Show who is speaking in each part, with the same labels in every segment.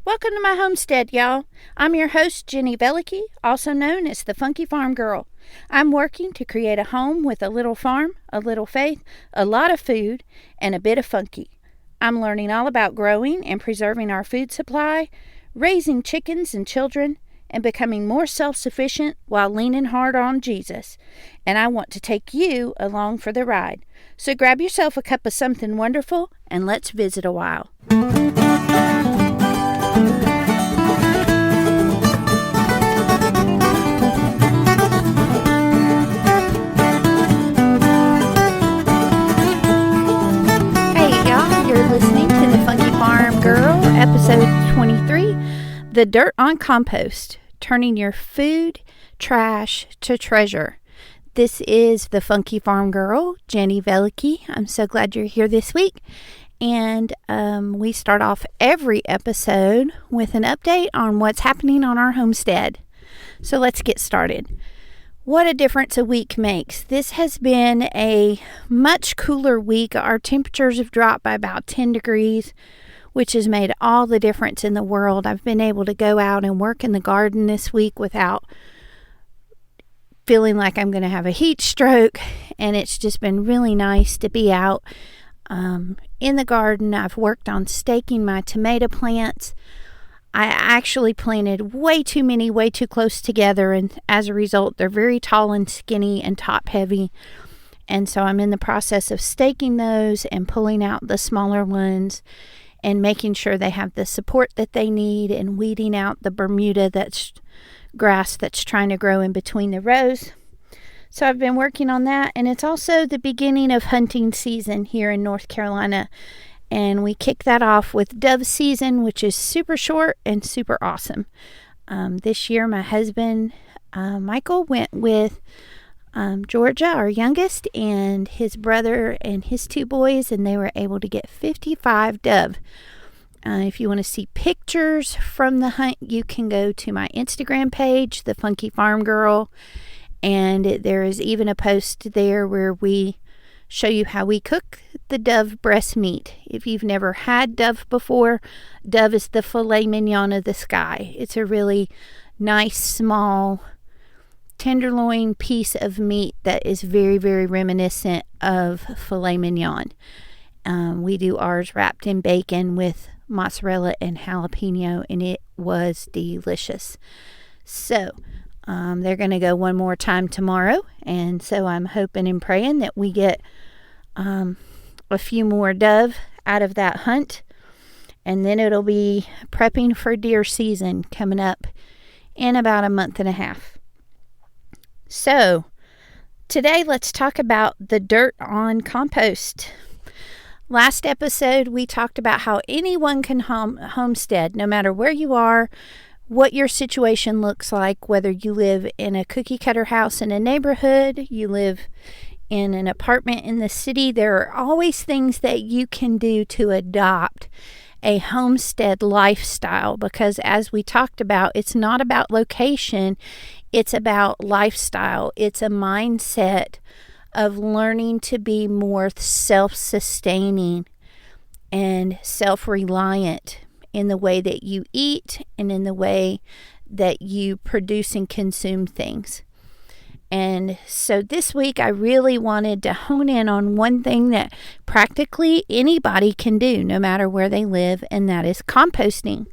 Speaker 1: Welcome to my homestead, y'all. I'm your host, Jenny Velicky, also known as the Funky Farm Girl. I'm working to create a home with a little farm, a little faith, a lot of food, and a bit of funky. I'm learning all about growing and preserving our food supply, raising chickens and children, and becoming more self-sufficient while leaning hard on Jesus. And I want to take you along for the ride. So grab yourself a cup of something wonderful and let's visit a while. You're listening to the Funky Farm Girl, episode 23, The Dirt on Compost, Turning Your Food Trash to Treasure. This is the Funky Farm Girl, Jenny Velicky. I'm so glad you're here this week. And we start off every episode with an update on what's happening on our homestead. So let's get started. What a difference a week makes. This has been a much cooler week. Our temperatures have dropped by about 10 degrees, which has made all the difference in the world. I've been able to go out and work in the garden this week without feeling like I'm going to have a heat stroke, and it's just been really nice to be out in the garden. I've worked on staking my tomato plants. I actually planted way too many, way too close together, and as a result, they're very tall and skinny and top heavy. And so I'm in the process of staking those and pulling out the smaller ones and making sure they have the support that they need and weeding out the Bermuda that's grass that's trying to grow in between the rows. So I've been working on that, and it's also the beginning of hunting season here in North Carolina. And we kick that off with dove season, which is super short and super awesome. This year, my husband, Michael, went with Georgia, our youngest, and his brother and his two boys, and they were able to get 55 dove. If you want to see pictures from the hunt, you can go to my Instagram page, The Funky Farm Girl, and there is even a post there where we show you how we cook the dove breast meat. If you've never had dove before, dove is the filet mignon of the sky. It's a really nice, small, tenderloin piece of meat that is very, very reminiscent of filet mignon. We do ours wrapped in bacon with mozzarella and jalapeno, and it was delicious. So they're going to go one more time tomorrow, and so I'm hoping and praying that we get a few more dove out of that hunt, and then it'll be prepping for deer season coming up in about a month and a half. So today let's talk about the dirt on compost. Last episode we talked about how anyone can homestead, no matter where you are, what your situation looks like, whether you live in a cookie cutter house in a neighborhood, you live in an apartment in the city. There are always things that you can do to adopt a homestead lifestyle, because as we talked about, it's not about location, it's about lifestyle. It's a mindset of learning to be more self-sustaining and self-reliant in the way that you eat and in the way that you produce and consume things. And so this week I really wanted to hone in on one thing that practically anybody can do no matter where they live, and that is composting.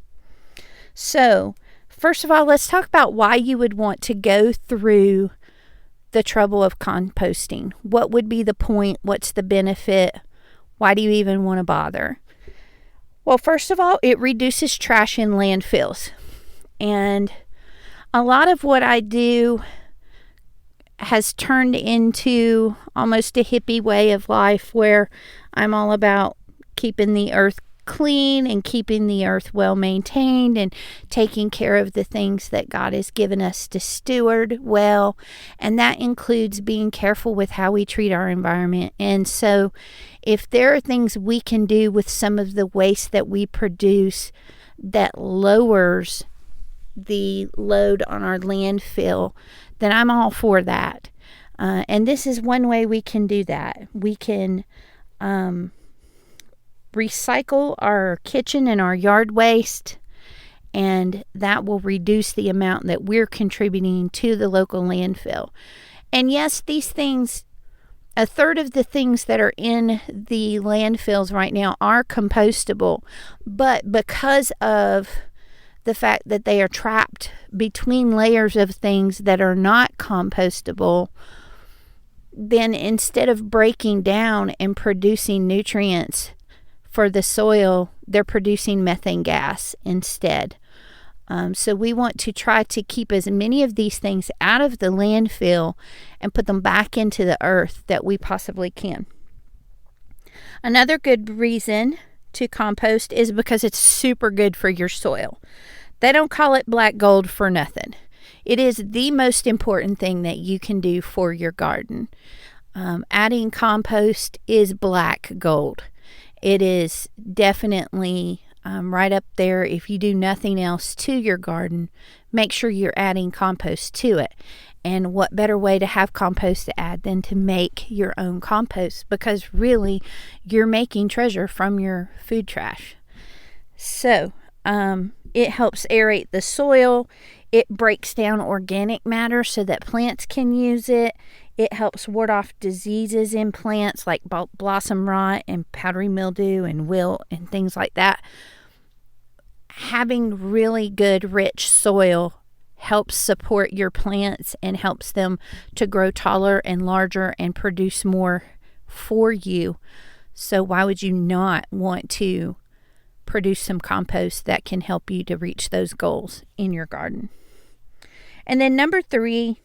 Speaker 1: So first of all, let's talk about why you would want to go through the trouble of composting. What would be the point? What's the benefit? Why do you even want to bother? Well, first of all, it reduces trash in landfills. And a lot of what I do has turned into almost a hippie way of life where I'm all about keeping the earth clean and keeping the earth well maintained and taking care of the things that God has given us to steward well. And that includes being careful with how we treat our environment. And so if there are things we can do with some of the waste that we produce that lowers the load on our landfill, then I'm all for that. And this is one way we can do that. We can recycle our kitchen and our yard waste and that will reduce the amount that we're contributing to the local landfill. And yes, these things, a third of the things that are in the landfills right now are compostable, but because of the fact that they are trapped between layers of things that are not compostable, then instead of breaking down and producing nutrients for the soil, they're producing methane gas instead. So we want to try to keep as many of these things out of the landfill and put them back into the earth that we possibly can. Another good reason to compost is because it's super good for your soil. They don't call it black gold for nothing. It is the most important thing that you can do for your garden. Adding compost is black gold. It is definitely right up there. If you do nothing else to your garden, make sure you're adding compost to it. And what better way to have compost to add than to make your own compost, because really you're making treasure from your food trash. So it helps aerate the soil. It breaks down organic matter so that plants can use it. It helps ward off diseases in plants like blossom rot and powdery mildew and wilt and things like that. Having really good, rich soil helps support your plants and helps them to grow taller and larger and produce more for you. So why would you not want to produce some compost that can help you to reach those goals in your garden? And then number 3,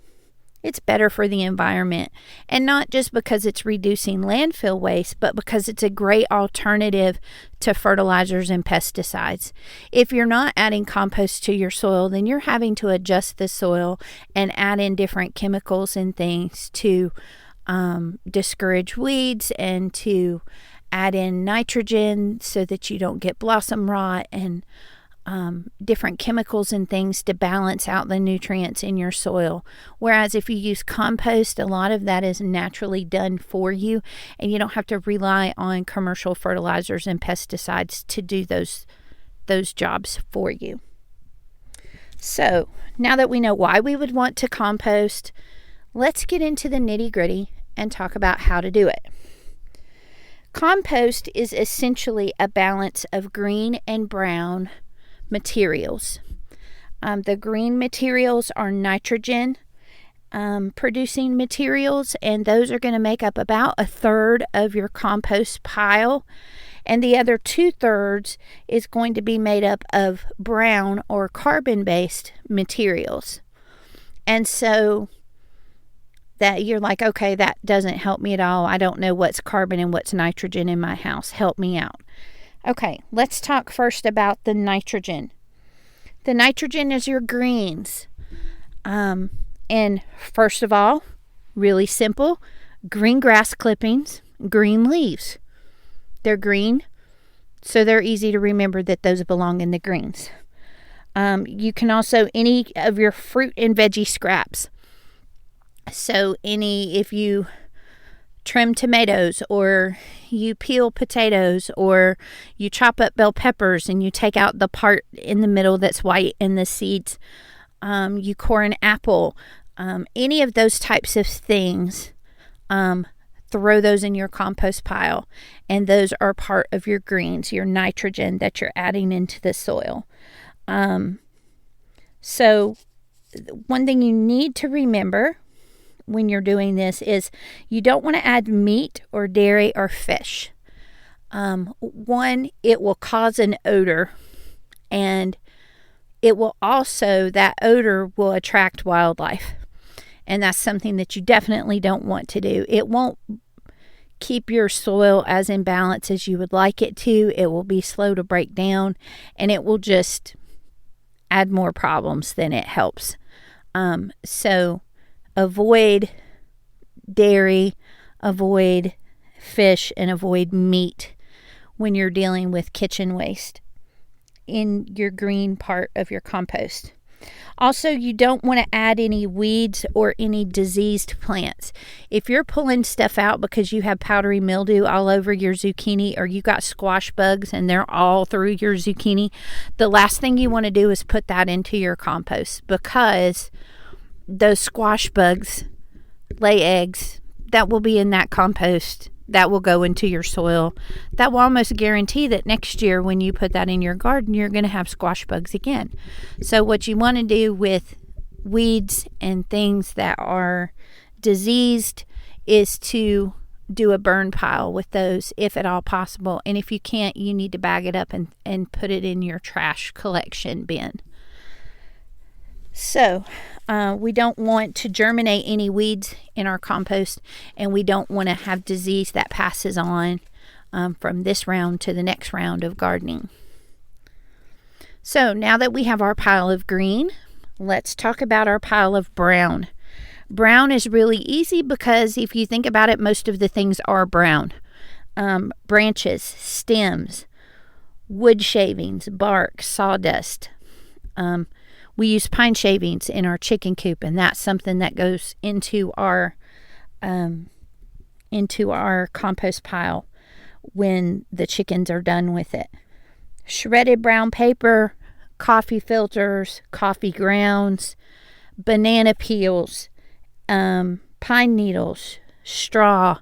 Speaker 1: it's better for the environment, and not just because it's reducing landfill waste, but because it's a great alternative to fertilizers and pesticides. If you're not adding compost to your soil, then you're having to adjust the soil and add in different chemicals and things to discourage weeds and to add in nitrogen so that you don't get blossom rot and different chemicals and things to balance out the nutrients in your soil. Whereas if you use compost, a lot of that is naturally done for you, and you don't have to rely on commercial fertilizers and pesticides to do those jobs for you. So now that we know why we would want to compost, let's get into the nitty-gritty and talk about how to do it. Compost is essentially a balance of green and brown materials. The green materials are nitrogen producing materials, and those are going to make up about 1/3 of your compost pile, and the other 2/3 is going to be made up of brown or carbon-based materials. And so that you're like, okay, that doesn't help me at all. I don't know what's carbon and what's nitrogen in my house. Help me out. Okay, let's talk first about the nitrogen. The nitrogen is your greens. And first of all, really simple, green grass clippings, green leaves. They're green, so they're easy to remember that those belong in the greens. You can also, any of your fruit and veggie scraps. So if you trim tomatoes, or you peel potatoes, or you chop up bell peppers and you take out the part in the middle that's white and the seeds, you core an apple, any of those types of things, throw those in your compost pile, and those are part of your greens, your nitrogen that you're adding into the soil. So one thing you need to remember when you're doing this is you don't want to add meat or dairy or fish. One, it will cause an odor, and it will also, that odor will attract wildlife, and that's something that you definitely don't want to do. It won't keep your soil as in balance as you would like it to. It will be slow to break down, and it will just add more problems than it helps. So avoid dairy, avoid fish, and avoid meat when you're dealing with kitchen waste in your green part of your compost. Also, you don't want to add any weeds or any diseased plants. If you're pulling stuff out because you have powdery mildew all over your zucchini, or you got squash bugs and they're all through your zucchini, the last thing you want to do is put that into your compost, because those squash bugs lay eggs that will be in that compost, that will go into your soil, that will almost guarantee that next year when you put that in your garden, you're going to have squash bugs again. So what you want to do with weeds and things that are diseased is to do a burn pile with those, if at all possible. And if you can't, you need to bag it up and put it in your trash collection bin. So we don't want to germinate any weeds in our compost, and we don't want to have disease that passes on from this round to the next round of gardening. So now that we have our pile of green, let's talk about our pile of brown. Brown is really easy because if you think about it, most of the things are brown. Branches, stems, wood shavings, bark, sawdust. We use pine shavings in our chicken coop, and that's something that goes into our compost pile when the chickens are done with it. Shredded brown paper, coffee filters, coffee grounds, banana peels, pine needles, straw,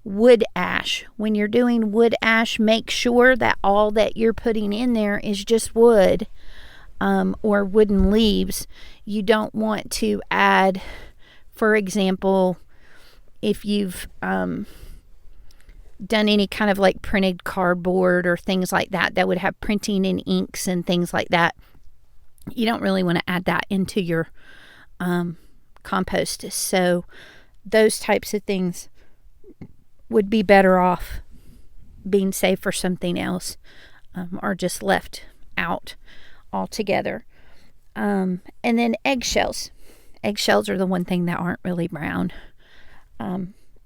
Speaker 1: wood ash. When you're doing wood ash, make sure that all that you're putting in there is just wood. Or wooden leaves. You don't want to add, for example, if you've done any kind of like printed cardboard or things like that would have printing and inks and things like that, you don't really want to add that into your compost. So those types of things would be better off being saved for something else, or just left out altogether. And then eggshells. Eggshells are the one thing that aren't really brown.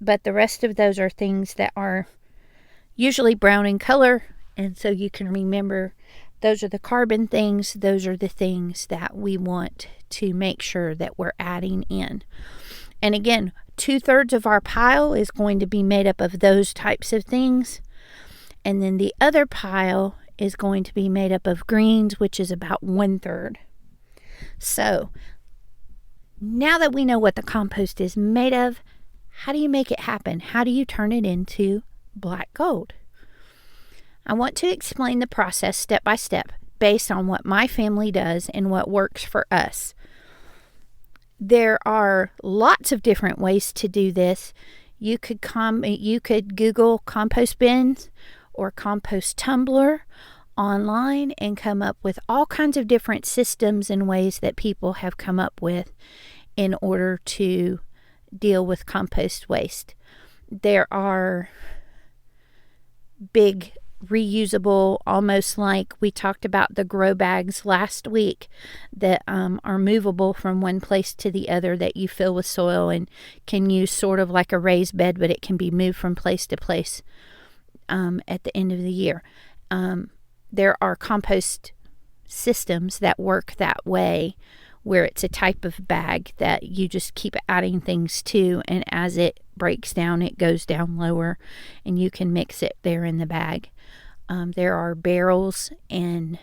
Speaker 1: But the rest of those are things that are usually brown in color. And so you can remember those are the carbon things. Those are the things that we want to make sure that we're adding in. And again, 2/3 of our pile is going to be made up of those types of things. And then the other pile is going to be made up of greens, which is about 1/3. So now that we know what the compost is made of, how do you make it happen? How do you turn it into black gold? I want to explain the process step by step based on what my family does and what works for us. There are lots of different ways to do this. You could Google compost bins or compost tumbler online and come up with all kinds of different systems and ways that people have come up with in order to deal with compost waste. There are big reusable, almost like we talked about the grow bags last week, that are movable from one place to the other, that you fill with soil and can use sort of like a raised bed, but it can be moved from place to place at the end of the year. There are compost systems that work that way, where it's a type of bag that you just keep adding things to, and as it breaks down, it goes down lower, and you can mix it there in the bag. There are barrels and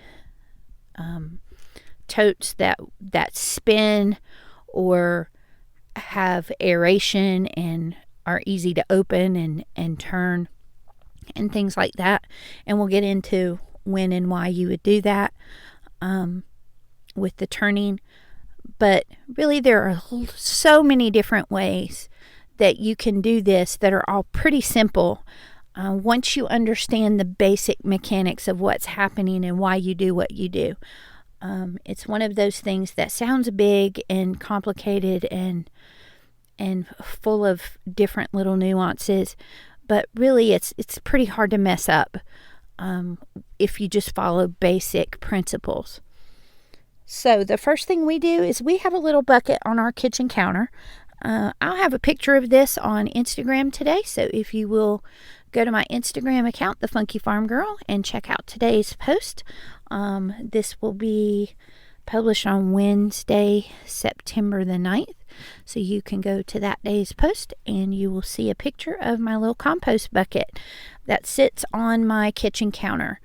Speaker 1: totes that spin or have aeration and are easy to open and turn and things like that. And we'll get into when and why you would do that with the turning. But really, there are so many different ways that you can do this that are all pretty simple. Once you understand the basic mechanics of what's happening and why you do what you do. It's one of those things that sounds big and complicated and full of different little nuances, but really it's pretty hard to mess up if you just follow basic principles. So the first thing we do is we have a little bucket on our kitchen counter. I'll have a picture of this on Instagram today, so if you will go to my Instagram account, The Funky Farm Girl, and check out today's post. This will be published on Wednesday, September the 9th. So you can go to that day's post and you will see a picture of my little compost bucket that sits on my kitchen counter.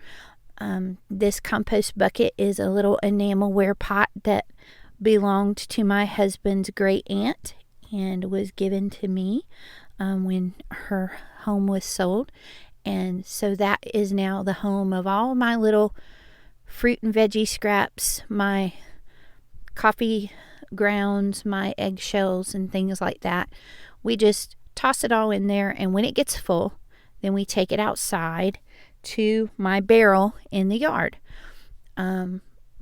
Speaker 1: This compost bucket is a little enamelware pot that belonged to my husband's great aunt and was given to me when her home was sold. And so that is now the home of all my little fruit and veggie scraps, my coffee grounds, my eggshells, and things like that. We just toss it all in there, and when it gets full, then we take it outside to my barrel in the yard.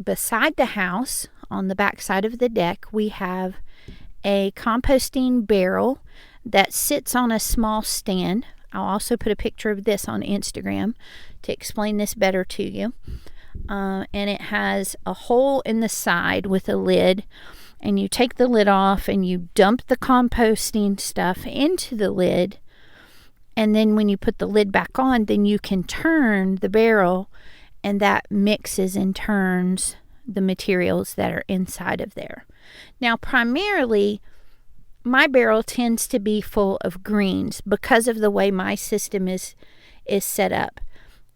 Speaker 1: Beside the house, on the back side of the deck, we have a composting barrel that sits on a small stand. I'll also put a picture of this on Instagram to explain this better to you. And it has a hole in the side with a lid, and you take the lid off and you dump the composting stuff into the lid, and then when you put the lid back on, then you can turn the barrel, and that mixes and turns the materials that are inside of there. Now, primarily, my barrel tends to be full of greens because of the way my system is set up.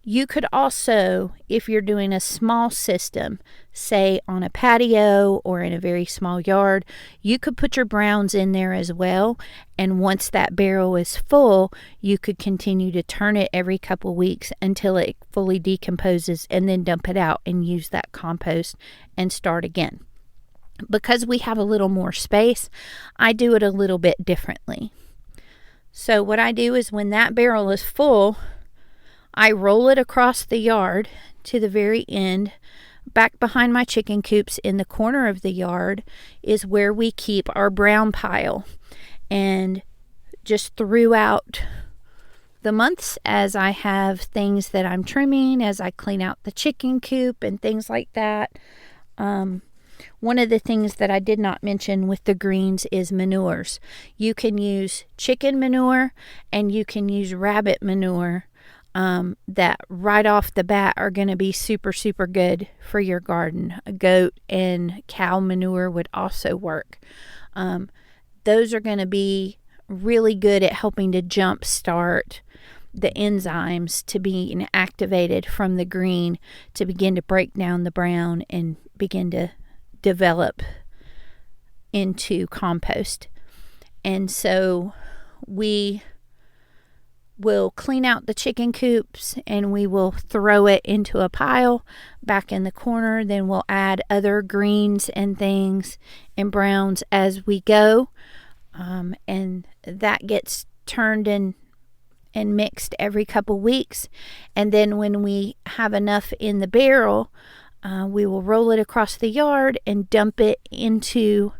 Speaker 1: You could also, if you're doing a small system, say on a patio or in a very small yard, you could put your browns in there as well. And once that barrel is full, you could continue to turn it every couple weeks until it fully decomposes, and then dump it out and use that compost and start again. Because we have a little more space, I do it a little bit differently. So what I do is when that barrel is full, I roll it across the yard to the very end. Back behind my chicken coops in the corner of the yard is where we keep our brown pile. And just throughout the months, as I have things that I'm trimming, as I clean out the chicken coop and things like that, one of the things that I did not mention with the greens is manures. You can use chicken manure and you can use rabbit manure. That right off the bat are going to be super, super good for your garden. Goat and cow manure would also work. Those are going to be really good at helping to jumpstart the enzymes to being activated from the green to begin to break down the brown and begin to develop into compost. And so we will clean out the chicken coops and we will throw it into a pile back in the corner. Then we'll add other greens and things and browns as we go. And that gets turned in and mixed every couple weeks. And then when we have enough in the barrel, we will roll it across the yard and dump it into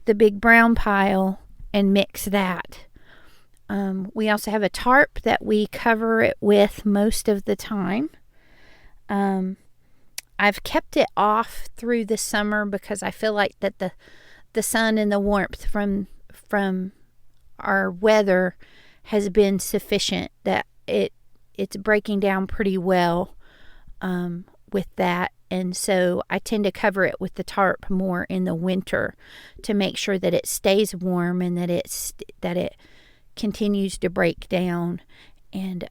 Speaker 1: the big brown pile and mix that. We also have a tarp that we cover it with most of the time. I've kept it off through the summer because I feel like that the sun and the warmth from our weather has been sufficient, that it's breaking down pretty well with that. And so I tend to cover it with the tarp more in the winter to make sure that it stays warm and that it continues to break down. And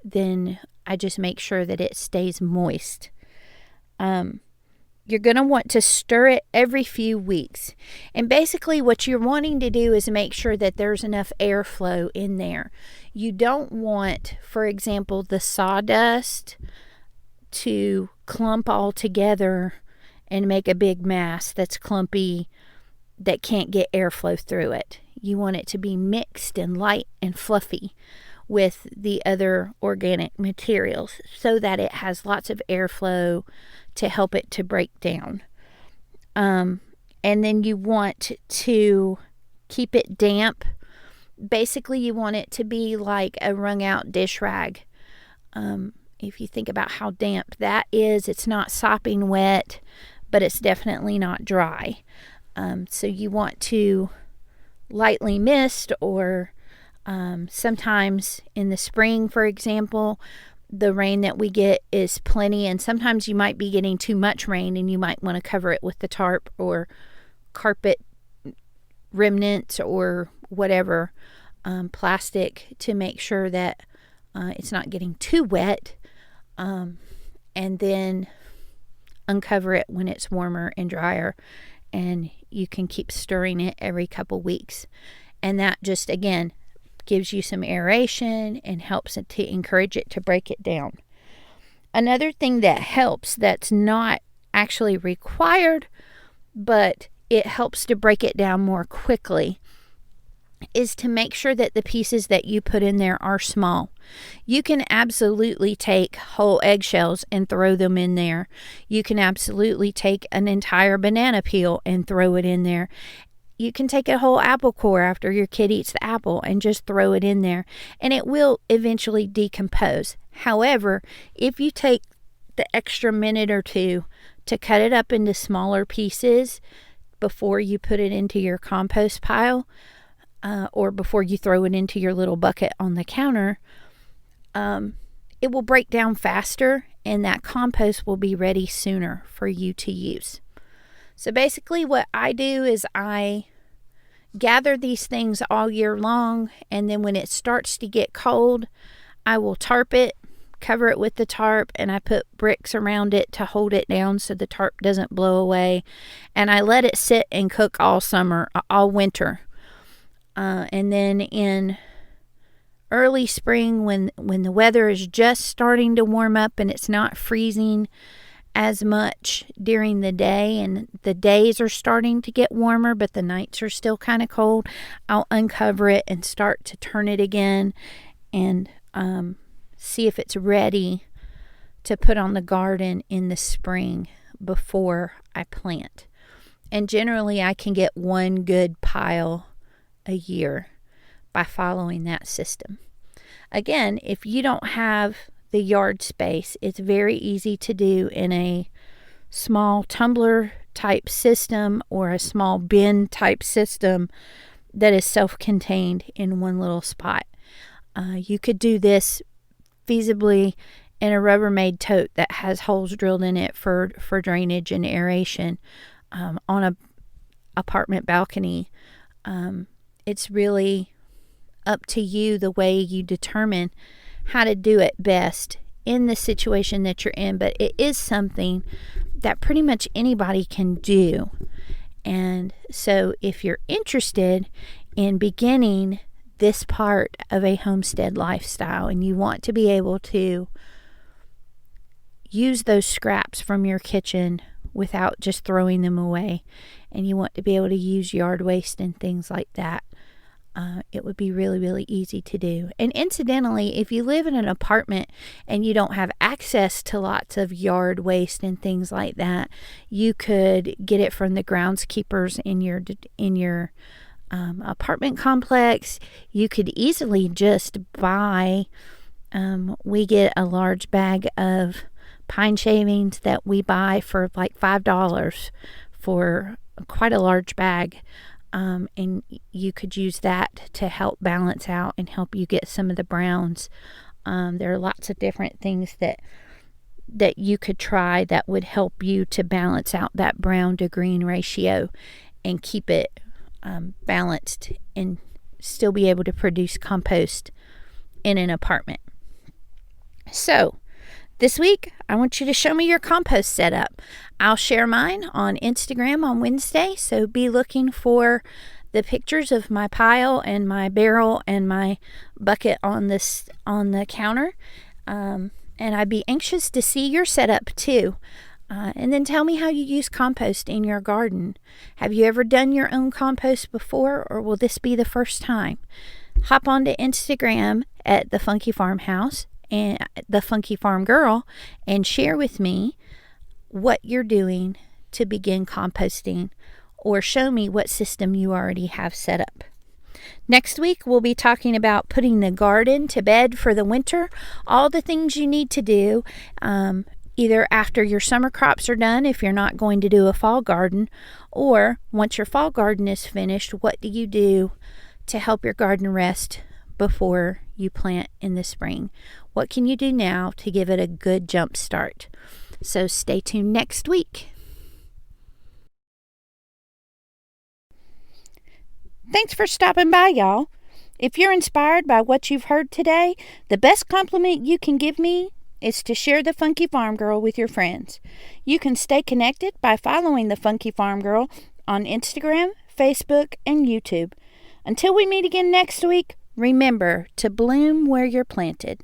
Speaker 1: then I just make sure that it stays moist. You're going to want to stir it every few weeks. And basically what you're wanting to do is make sure that there's enough airflow in there. You don't want, for example, the sawdust to clump all together and make a big mass that's clumpy that can't get airflow through it. You want it to be mixed and light and fluffy with the other organic materials so that it has lots of airflow to help it to break down. And then you want to keep it damp. Basically, you want it to be like a wrung out dish rag. If you think about how damp that is, it's not sopping wet, but it's definitely not dry. So you want to lightly mist, or sometimes in the spring, for example, the rain that we get is plenty, and sometimes you might be getting too much rain and you might want to cover it with the tarp or carpet remnants or whatever, plastic, to make sure that it's not getting too wet, and then uncover it when it's warmer and drier, and you can keep stirring it every couple weeks, and that just again gives you some aeration and helps it to encourage it to break it down. Another thing that helps, that's not actually required, but it helps to break it down more quickly, is to make sure that the pieces that you put in there are small. You can absolutely take whole eggshells and throw them in there. You can absolutely take an entire banana peel and throw it in there. You can take a whole apple core after your kid eats the apple and just throw it in there, and it will eventually decompose. However, if you take the extra minute or two to cut it up into smaller pieces before you put it into your compost pile, or before you throw it into your little bucket on the counter, it will break down faster, and that compost will be ready sooner for you to use. So basically what I do is I gather these things all year long, and then when it starts to get cold, I will tarp it, cover it with the tarp, and I put bricks around it to hold it down so the tarp doesn't blow away, and I let it sit and cook all winter. And then in early spring, when the weather is just starting to warm up and it's not freezing as much during the day, and the days are starting to get warmer but the nights are still kind of cold, I'll uncover it and start to turn it again and see if it's ready to put on the garden in the spring before I plant. And generally I can get one good pile a year by following that system. Again, if you don't have the yard space, it's very easy to do in a small tumbler type system or a small bin type system that is self-contained in one little spot. You could do this feasibly in a Rubbermaid tote that has holes drilled in it for drainage and aeration, on a apartment balcony. It's really up to you the way you determine how to do it best in the situation that you're in, but it is something that pretty much anybody can do. And so if you're interested in beginning this part of a homestead lifestyle and you want to be able to use those scraps from your kitchen without just throwing them away, and you want to be able to use yard waste and things like that, it would be really, really easy to do. And incidentally, if you live in an apartment and you don't have access to lots of yard waste and things like that, you could get it from the groundskeepers in your apartment complex. You could easily just buy, we get a large bag of pine shavings that we buy for like $5 for quite a large bag. And you could use that to help balance out and help you get some of the browns. There are lots of different things that you could try that would help you to balance out that brown to green ratio and keep it balanced and still be able to produce compost in an apartment. So this week, I want you to show me your compost setup. I'll share mine on Instagram on Wednesday, so be looking for the pictures of my pile and my barrel and my bucket on the counter. And I'd be anxious to see your setup too. And then tell me how you use compost in your garden. Have you ever done your own compost before, or will this be the first time? Hop onto Instagram at the Funky Farmhouse and the Funky Farm Girl and share with me what you're doing to begin composting, or show me what system you already have set up. Next week, we'll be talking about putting the garden to bed for the winter, all the things you need to do, either after your summer crops are done, if you're not going to do a fall garden, or once your fall garden is finished, what do you do to help your garden rest before you plant in the spring? What can you do now to give it a good jump start? So stay tuned next week. Thanks for stopping by, y'all. If you're inspired by what you've heard today, the best compliment you can give me is to share the Funky Farm Girl with your friends. You can stay connected by following the Funky Farm Girl on Instagram, Facebook, and YouTube. Until we meet again next week, remember to bloom where you're planted.